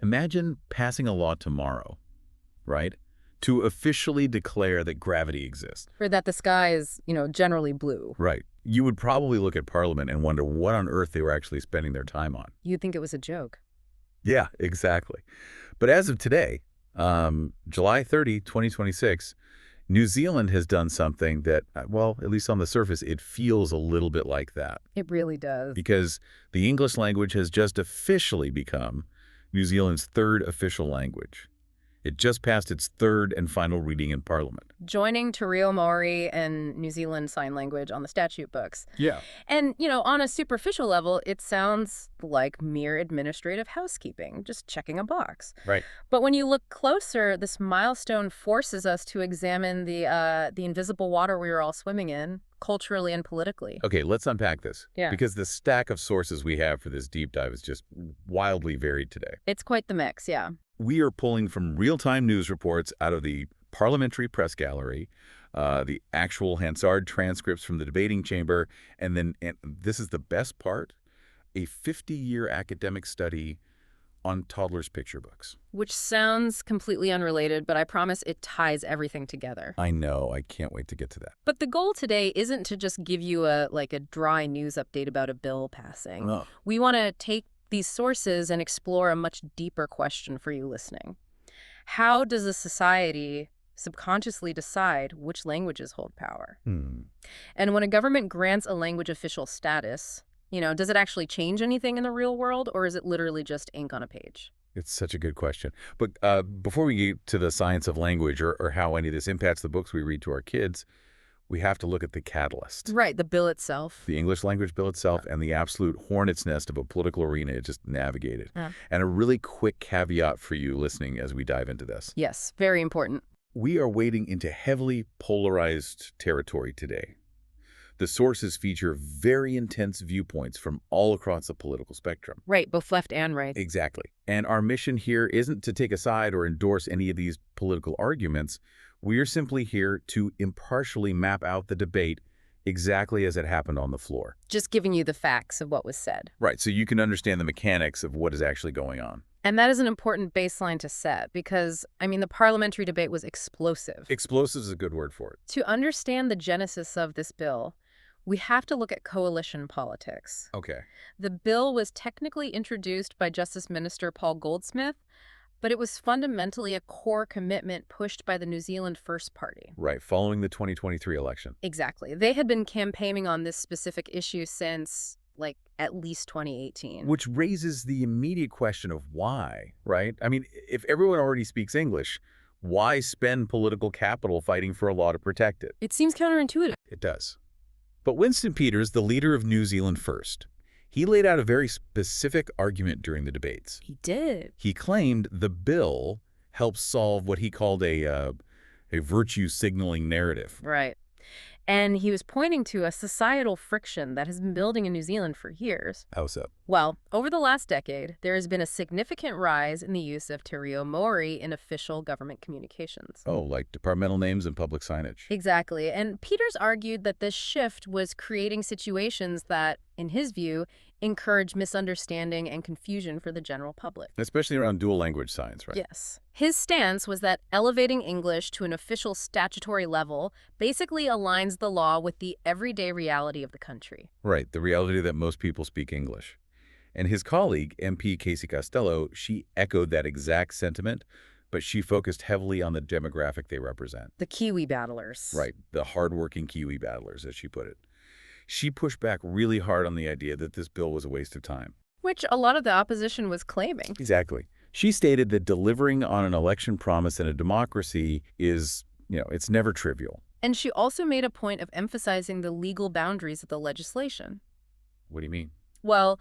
Imagine passing a law tomorrow, right, to officially declare that gravity exists. Or that the sky is, generally blue. Right. You would probably look at Parliament and wonder what on earth they were actually spending their time on. You'd think it was a joke. Yeah, exactly. But as of today, July 30, 2026, New Zealand has done something that, well, at least on the surface, it feels a little bit like that. It really does. Because the English language has just officially become New Zealand's third official language. It just passed its third and final reading in Parliament. Joining Te Reo Māori and New Zealand Sign Language on the statute books. Yeah. And, on a superficial level, it sounds like mere administrative housekeeping, just checking a box. Right. But when you look closer, this milestone forces us to examine the invisible water we are all swimming in, culturally and politically. Okay, let's unpack this. Yeah. Because the stack of sources we have for this deep dive is just wildly varied today. It's quite the mix, yeah. We are pulling from real-time news reports out of the Parliamentary Press Gallery, the actual Hansard transcripts from the debating chamber, and this is the best part, a 50-year academic study on toddlers' picture books. Which sounds completely unrelated, but I promise it ties everything together. I know. I can't wait to get to that. But the goal today isn't to just give you a dry news update about a bill passing. Oh. We want to take these sources and explore a much deeper question for you listening. How does a society subconsciously decide which languages hold power? And when a government grants a language official status, does it actually change anything in the real world, or is it literally just ink on a page? It's such a good question. But before we get to the science of language or how any of this impacts the books we read to our kids, we have to look at the catalyst. Right, the bill itself. The English language bill itself and the absolute hornet's nest of a political arena it just navigated. Yeah. And a really quick caveat for you listening as we dive into this. Yes, very important. We are wading into heavily polarized territory today. The sources feature very intense viewpoints from all across the political spectrum. Right, both left and right. Exactly. And our mission here isn't to take a side or endorse any of these political arguments. We are simply here to impartially map out the debate exactly as it happened on the floor. Just giving you the facts of what was said. Right, so you can understand the mechanics of what is actually going on. And that is an important baseline to set because, the parliamentary debate was explosive. Explosive is a good word for it. To understand the genesis of this bill, we have to look at coalition politics. Okay. The bill was technically introduced by Justice Minister Paul Goldsmith, but it was fundamentally a core commitment pushed by the New Zealand First Party. Right, following the 2023 election. Exactly. They had been campaigning on this specific issue since, at least 2018. Which raises the immediate question of why, right? If everyone already speaks English, why spend political capital fighting for a law to protect it? It seems counterintuitive. It does. But Winston Peters, the leader of New Zealand First, he laid out a very specific argument during the debates. He did. He claimed the bill helps solve what he called a virtue signaling narrative. Right. And he was pointing to a societal friction that has been building in New Zealand for years. How so? Well, over the last decade, there has been a significant rise in the use of Te Reo Māori in official government communications. Oh, like departmental names and public signage. Exactly. And Peters argued that this shift was creating situations that, in his view, encourage misunderstanding and confusion for the general public. Especially around dual language signs, right? Yes. His stance was that elevating English to an official statutory level basically aligns the law with the everyday reality of the country. Right, the reality that most people speak English. And his colleague, MP Casey Costello, she echoed that exact sentiment, but she focused heavily on the demographic they represent. The Kiwi battlers. Right, the hardworking Kiwi battlers, as she put it. She pushed back really hard on the idea that this bill was a waste of time. Which a lot of the opposition was claiming. Exactly. She stated that delivering on an election promise in a democracy is, it's never trivial. And she also made a point of emphasizing the legal boundaries of the legislation. What do you mean? Well,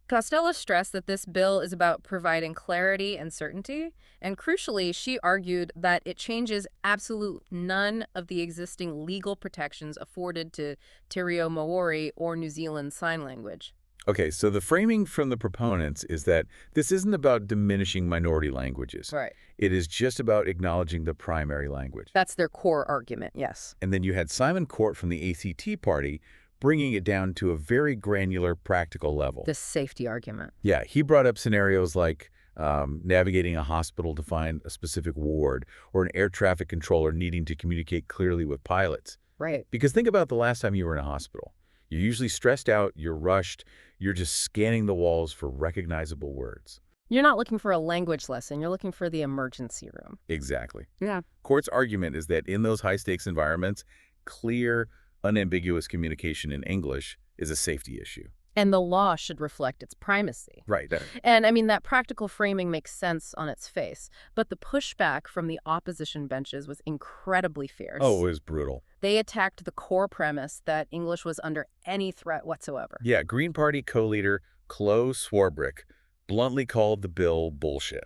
Costello stressed that this bill is about providing clarity and certainty, and crucially, she argued that it changes absolute none of the existing legal protections afforded to Te Reo Māori or New Zealand Sign Language. Okay, so the framing from the proponents is that this isn't about diminishing minority languages. Right. It is just about acknowledging the primary language. That's their core argument, yes. And then you had Simon Court from the ACT Party bringing it down to a very granular, practical level. The safety argument. Yeah, he brought up scenarios like navigating a hospital to find a specific ward, or an air traffic controller needing to communicate clearly with pilots. Right. Because think about the last time you were in a hospital. You're usually stressed out, you're rushed, you're just scanning the walls for recognizable words. You're not looking for a language lesson. You're looking for the emergency room. Exactly. Yeah. Court's argument is that in those high-stakes environments, clear, unambiguous communication in English is a safety issue. And the law should reflect its primacy. Right. And I mean, that practical framing makes sense on its face. But the pushback from the opposition benches was incredibly fierce. Oh, it was brutal. They attacked the core premise that English was under any threat whatsoever. Yeah, Green Party co-leader Chloe Swarbrick bluntly called the bill bullshit.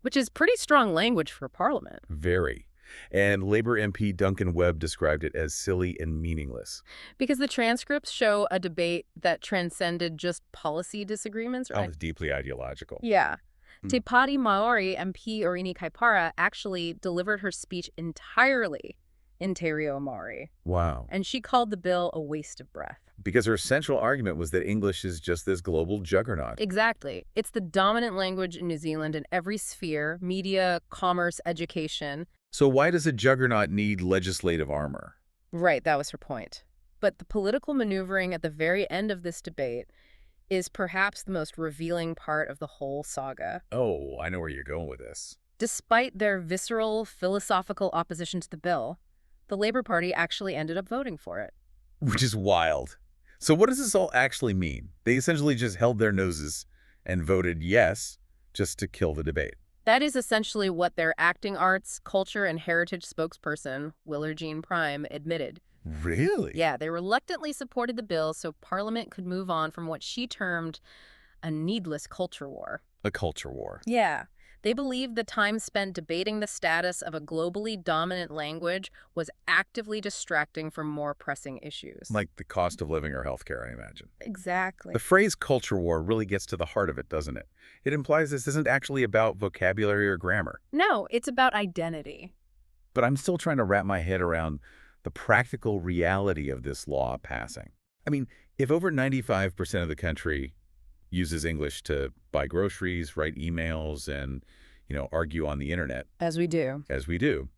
Which is pretty strong language for Parliament. Very. And Labour MP Duncan Webb described it as silly and meaningless. Because the transcripts show a debate that transcended just policy disagreements, It right? was deeply ideological. Yeah. Hmm. Te Pāti Māori MP Orini Kaipara actually delivered her speech entirely in Te Reo Māori. Wow. And she called the bill a waste of breath. Because her central argument was that English is just this global juggernaut. Exactly. It's the dominant language in New Zealand in every sphere: media, commerce, education. So why does a juggernaut need legislative armor? Right, that was her point. But the political maneuvering at the very end of this debate is perhaps the most revealing part of the whole saga. Oh, I know where you're going with this. Despite their visceral, philosophical opposition to the bill, the Labour Party actually ended up voting for it. Which is wild. So what does this all actually mean? They essentially just held their noses and voted yes, just to kill the debate. That is essentially what their acting arts, culture, and heritage spokesperson, Willard Jean Prime, admitted. Really? Yeah, they reluctantly supported the bill so Parliament could move on from what she termed a needless culture war. A culture war. Yeah. They believed the time spent debating the status of a globally dominant language was actively distracting from more pressing issues. Like the cost of living or healthcare, I imagine. Exactly. The phrase culture war really gets to the heart of it, doesn't it? It implies this isn't actually about vocabulary or grammar. No, it's about identity. But I'm still trying to wrap my head around the practical reality of this law passing. I mean, if over 95% of the country uses English to buy groceries, write emails, and, argue on the internet, As we do. as we do,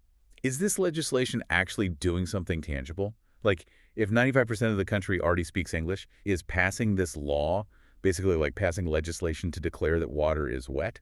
is this legislation actually doing something tangible? Like, if 95% of the country already speaks English, is passing this law basically like passing legislation to declare that water is wet?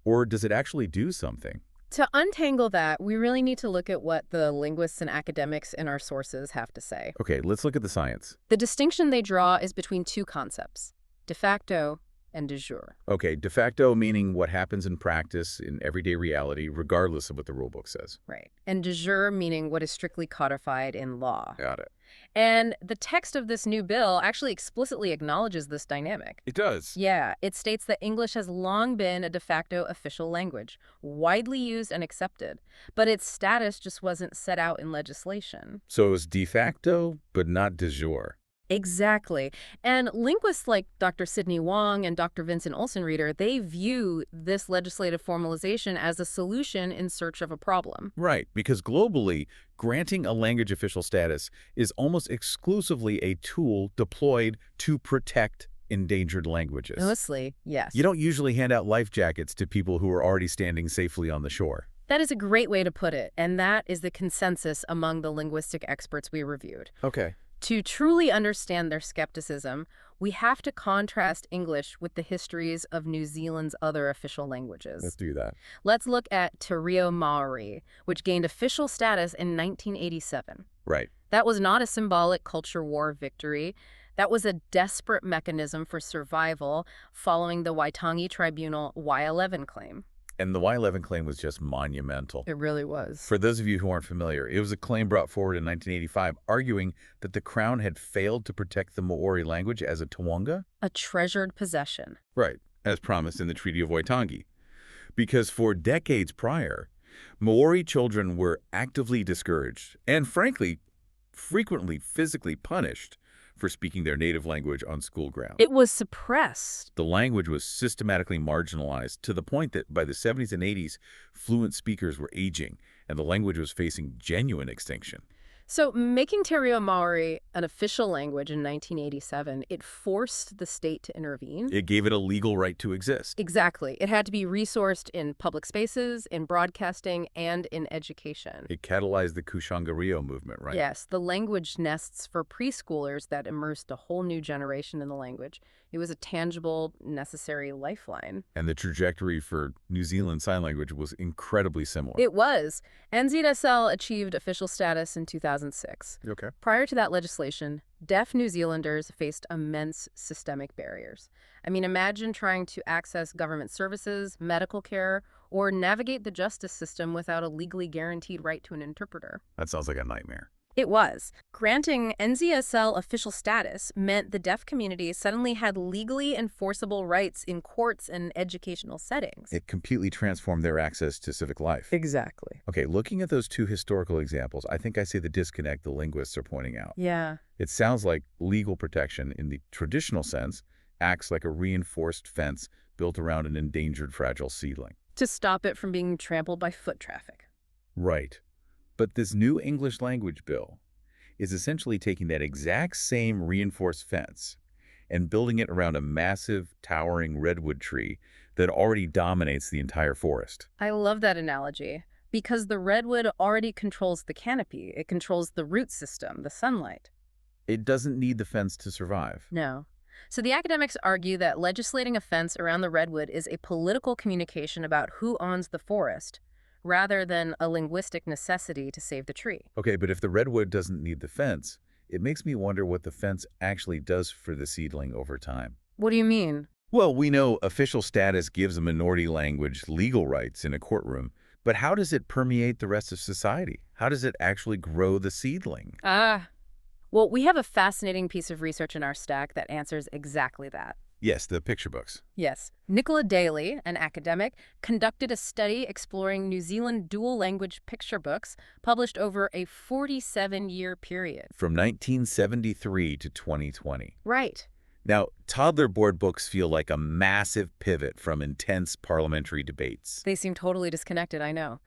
Or does it actually do something? To untangle that, we really need to look at what the linguists and academics in our sources have to say. Okay, let's look at the science. The distinction they draw is between two concepts: de facto and de jure. Okay, de facto meaning what happens in practice in everyday reality, regardless of what the rulebook says. Right. And de jure meaning what is strictly codified in law. Got it. And the text of this new bill actually explicitly acknowledges this dynamic. It does. Yeah, it states that English has long been a de facto official language, widely used and accepted, but its status just wasn't set out in legislation. So it was de facto, but not de jure. Exactly. And linguists like Dr. Sidney Wong and Dr. Vincent Olsen-Reeder, they view this legislative formalization as a solution in search of a problem. Right, because globally, granting a language official status is almost exclusively a tool deployed to protect endangered languages. Mostly, yes. You don't usually hand out life jackets to people who are already standing safely on the shore. That is a great way to put it, and that is the consensus among the linguistic experts we reviewed. Okay. To truly understand their skepticism, we have to contrast English with the histories of New Zealand's other official languages. Let's do that. Let's look at Te Reo Māori, which gained official status in 1987. Right. That was not a symbolic culture war victory. That was a desperate mechanism for survival following the Waitangi Tribunal Y11 claim. And the Y11 claim was just monumental. It really was. For those of you who aren't familiar, it was a claim brought forward in 1985 arguing that the Crown had failed to protect the Maori language as a tawanga. A treasured possession. Right, as promised in the Treaty of Waitangi. Because for decades prior, Maori children were actively discouraged and, frankly, frequently physically punished for speaking their native language on school grounds. It was suppressed. The language was systematically marginalized to the point that by the 70s and 80s, fluent speakers were aging and the language was facing genuine extinction. So making Te Reo Maori an official language in 1987, it forced the state to intervene. It gave it a legal right to exist. Exactly. It had to be resourced in public spaces, in broadcasting, and in education. It catalyzed the Kushangario movement, right? Yes, the language nests for preschoolers that immersed a whole new generation in the language. It was a tangible, necessary lifeline. And the trajectory for New Zealand Sign Language was incredibly similar. It was. NZSL achieved official status in 2006. Okay. Prior to that legislation, deaf New Zealanders faced immense systemic barriers. I mean, imagine trying to access government services, medical care, or navigate the justice system without a legally guaranteed right to an interpreter. That sounds like a nightmare. It was. Granting NZSL official status meant the deaf community suddenly had legally enforceable rights in courts and educational settings. It completely transformed their access to civic life. Exactly. Okay, looking at those two historical examples, I think I see the disconnect the linguists are pointing out. Yeah. It sounds like legal protection, in the traditional sense, acts like a reinforced fence built around an endangered fragile seedling. To stop it from being trampled by foot traffic. Right. But this new English language bill is essentially taking that exact same reinforced fence and building it around a massive, towering redwood tree that already dominates the entire forest. I love that analogy because the redwood already controls the canopy. It controls the root system, the sunlight. It doesn't need the fence to survive. No. So the academics argue that legislating a fence around the redwood is a political communication about who owns the forest, rather than a linguistic necessity to save the tree. Okay, but if the redwood doesn't need the fence, it makes me wonder what the fence actually does for the seedling over time. What do you mean? Well, we know official status gives a minority language legal rights in a courtroom, but how does it permeate the rest of society? How does it actually grow the seedling? Well, we have a fascinating piece of research in our stack that answers exactly that. Yes, the picture books. Yes. Nicola Daly, an academic, conducted a study exploring New Zealand dual-language picture books published over a 47-year period. From 1973 to 2020. Right. Now, toddler board books feel like a massive pivot from intense parliamentary debates. They seem totally disconnected, I know.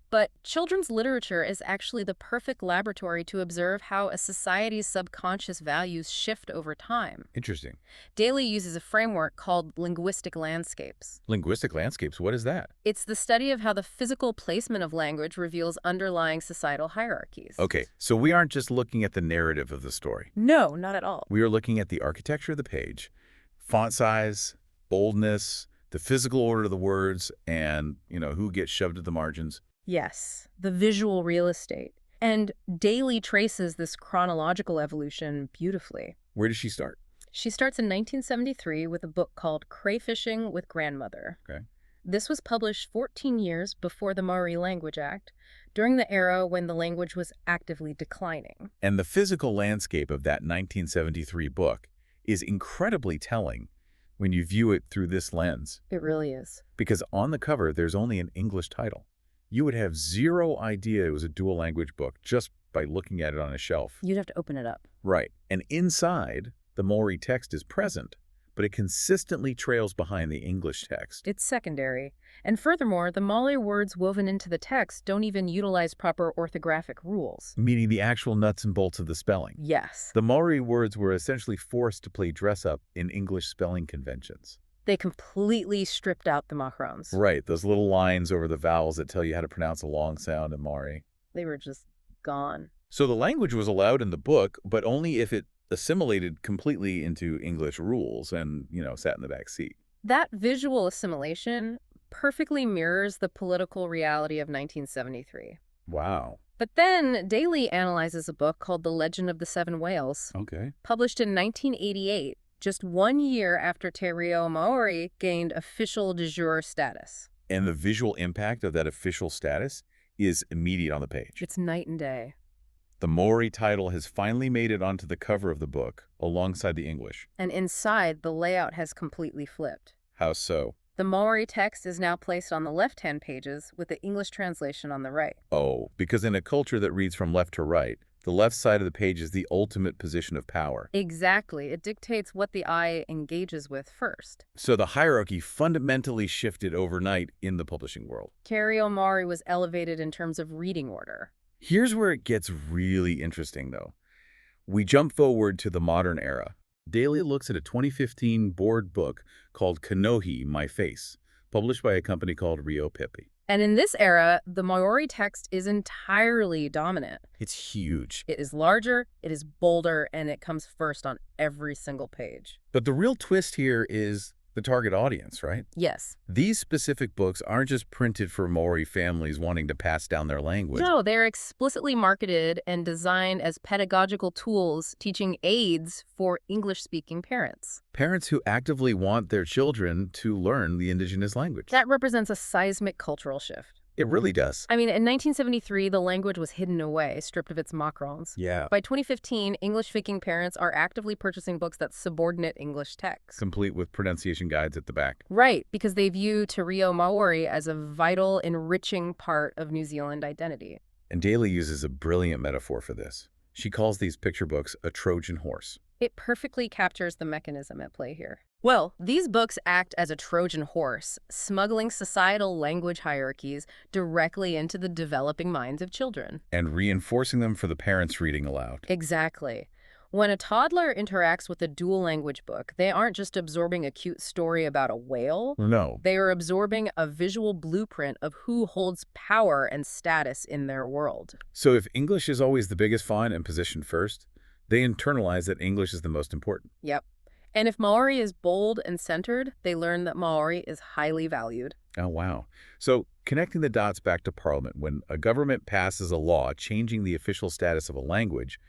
But children's literature is actually the perfect laboratory to observe how a society's subconscious values shift over time. Interesting. Daly uses a framework called linguistic landscapes. Linguistic landscapes, what is that? It's the study of how the physical placement of language reveals underlying societal hierarchies. Okay, so we aren't just looking at the narrative of the story. No, not at all. We are looking at the architecture of the page, font size, boldness, the physical order of the words, and, who gets shoved at the margins. Yes, the visual real estate. And Daly traces this chronological evolution beautifully. Where does she start? She starts in 1973 with a book called Crayfishing with Grandmother. Okay. This was published 14 years before the Māori Language Act, during the era when the language was actively declining. And the physical landscape of that 1973 book is incredibly telling when you view it through this lens. It really is. Because on the cover, there's only an English title. You would have zero idea it was a dual language book just by looking at it on a shelf. You'd have to open it up. Right. And inside, the Māori text is present, but it consistently trails behind the English text. It's secondary. And furthermore, the Māori words woven into the text don't even utilize proper orthographic rules. Meaning the actual nuts and bolts of the spelling. Yes. The Māori words were essentially forced to play dress-up in English spelling conventions. They completely stripped out the macrons. Right, those little lines over the vowels that tell you how to pronounce a long sound in Māori. They were just gone. So the language was allowed in the book, but only if it assimilated completely into English rules and, sat in the back seat. That visual assimilation perfectly mirrors the political reality of 1973. Wow. But then Daly analyzes a book called The Legend of the Seven Whales, Okay. published in 1988, just 1 year after Te Reo Maori gained official de jure status. And the visual impact of that official status is immediate on the page. It's night and day. The Māori title has finally made it onto the cover of the book, alongside the English. And inside, the layout has completely flipped. How so? The Māori text is now placed on the left-hand pages with the English translation on the right. Oh, because in a culture that reads from left to right, the left side of the page is the ultimate position of power. Exactly. It dictates what the eye engages with first. So the hierarchy fundamentally shifted overnight in the publishing world. Te Reo Maori was elevated in terms of reading order. Here's where it gets really interesting, though. We jump forward to the modern era. Daly looks at a 2015 board book called Kanohi, My Face, published by a company called Rio Pipi. And in this era, the Maori text is entirely dominant. It's huge. It is larger, it is bolder, and it comes first on every single page. But the real twist here is the target audience, right? Yes. These specific books aren't just printed for Maori families wanting to pass down their language. No, they're explicitly marketed and designed as pedagogical tools, teaching aids for English-speaking parents. Parents who actively want their children to learn the indigenous language. That represents a seismic cultural shift. It really does. I mean, in 1973, the language was hidden away, stripped of its macarons. Yeah. By 2015, English-speaking parents are actively purchasing books that subordinate English text. Complete with pronunciation guides at the back. Right, because they view Te Reo Maori as a vital, enriching part of New Zealand identity. And Daly uses a brilliant metaphor for this. She calls these picture books a Trojan horse. It perfectly captures the mechanism at play here. Well, these books act as a Trojan horse, smuggling societal language hierarchies directly into the developing minds of children. And reinforcing them for the parents reading aloud. Exactly. When a toddler interacts with a dual language book, they aren't just absorbing a cute story about a whale. No. They are absorbing a visual blueprint of who holds power and status in their world. So if English is always the biggest font and positioned first, they internalize that English is the most important. Yep. And if Maori is bold and centered, they learn that Maori is highly valued. Oh, wow. So connecting the dots back to Parliament, when a government passes a law changing the official status of a language,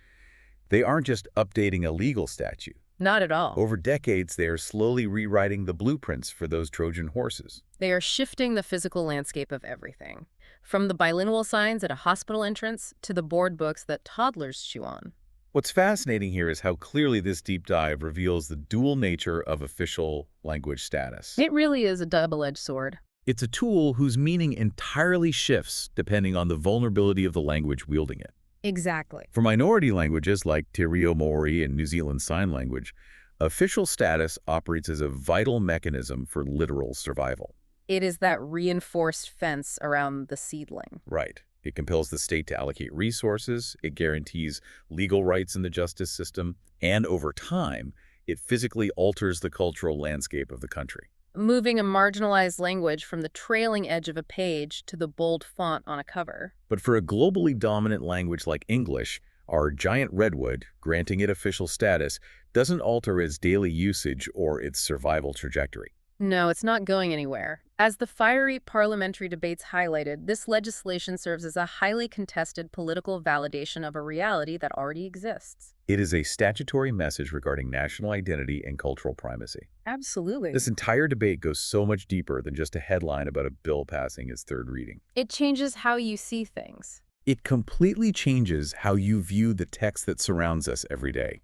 they aren't just updating a legal statute. Not at all. Over decades, they are slowly rewriting the blueprints for those Trojan horses. They are shifting the physical landscape of everything, from the bilingual signs at a hospital entrance to the board books that toddlers chew on. What's fascinating here is how clearly this deep dive reveals the dual nature of official language status. It really is a double-edged sword. It's a tool whose meaning entirely shifts depending on the vulnerability of the language wielding it. Exactly. For minority languages like Te Reo Maori and New Zealand Sign Language, official status operates as a vital mechanism for literal survival. It is that reinforced fence around the seedling. Right. It compels the state to allocate resources, it guarantees legal rights in the justice system, and over time, it physically alters the cultural landscape of the country. Moving a marginalized language from the trailing edge of a page to the bold font on a cover. But for a globally dominant language like English, our giant redwood, granting it official status, doesn't alter its daily usage or its survival trajectory. No, it's not going anywhere. As the fiery parliamentary debates highlighted, this legislation serves as a highly contested political validation of a reality that already exists. It is a statutory message regarding national identity and cultural primacy. Absolutely. This entire debate goes so much deeper than just a headline about a bill passing its third reading. It changes how you see things. It completely changes how you view the text that surrounds us every day.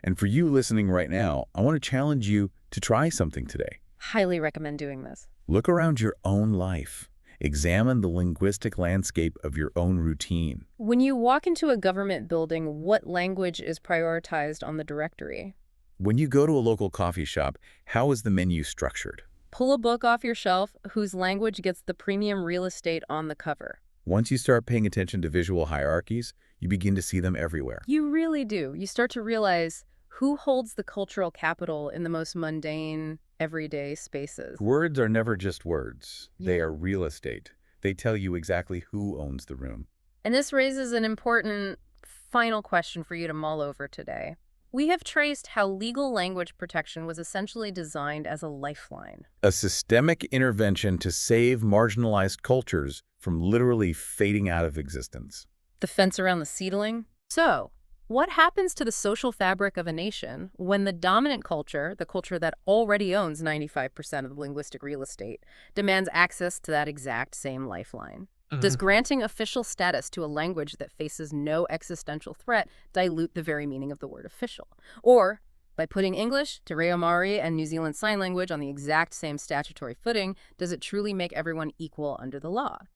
And for you listening right now, I want to challenge you to try something today. Highly recommend doing this. Look around your own life. Examine the linguistic landscape of your own routine. When you walk into a government building, what language is prioritized on the directory? When you go to a local coffee shop, how is the menu structured? Pull a book off your shelf whose language gets the premium real estate on the cover. Once you start paying attention to visual hierarchies, you begin to see them everywhere. You really do. You start to realize who holds the cultural capital in the most mundane, everyday spaces. Words are never just words. They are real estate. They tell you exactly who owns the room. And this raises an important final question for you to mull over today. We have traced how legal language protection was essentially designed as a lifeline. A systemic intervention to save marginalized cultures from literally fading out of existence. The fence around the seedling? So, what happens to the social fabric of a nation when the dominant culture, the culture that already owns 95% of the linguistic real estate, demands access to that exact same lifeline? Does granting official status to a language that faces no existential threat dilute the very meaning of the word official? Or, by putting English, Te Reo Maori, and New Zealand Sign Language on the exact same statutory footing, does it truly make everyone equal under the law?